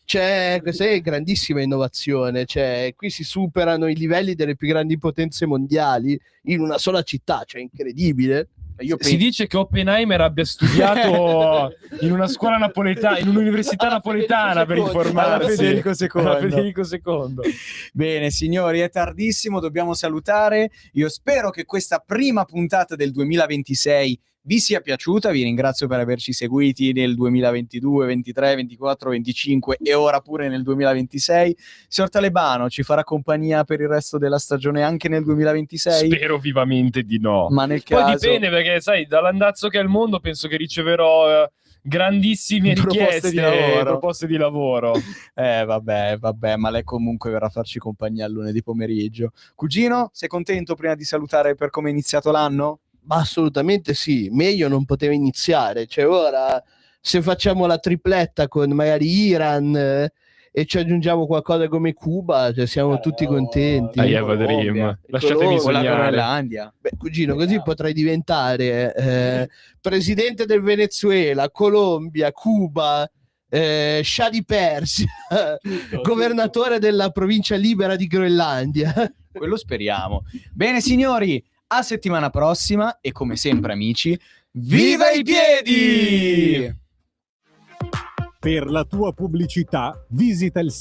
Questa è grandissima innovazione. Cioè, qui si superano i livelli delle più grandi potenze mondiali in una sola città, cioè incredibile. Si dice che Oppenheimer abbia studiato in una scuola napoletana, in un'università napoletana per informarsi. Alla Federico II. Bene, signori, è tardissimo, dobbiamo salutare. Io spero che questa prima puntata del 2026 vi sia piaciuta. Vi ringrazio per averci seguiti nel 2022, 23, 24, 25 e ora pure nel 2026. Signor Talebano ci farà compagnia per il resto della stagione anche nel 2026? Spero vivamente di no. Ma nel Poi caso... dipende, perché sai, dall'andazzo che è il mondo penso che riceverò grandissime proposte di lavoro. Vabbè, ma lei comunque verrà a farci compagnia il lunedì pomeriggio. Cugino, sei contento prima di salutare per come è iniziato l'anno? Ma assolutamente sì, meglio non poteva iniziare. Cioè ora, se facciamo la tripletta con magari Iran e ci aggiungiamo qualcosa come Cuba, cioè siamo tutti contenti. I have a dream. Lasciatemi sognare. Beh, cugino, così potrai diventare presidente del Venezuela, Colombia, Cuba, Shah di Persia, governatore della provincia libera di Groenlandia. Quello speriamo. Bene, signori, a settimana prossima e come sempre, amici, viva i piedi! Per la tua pubblicità visita il sito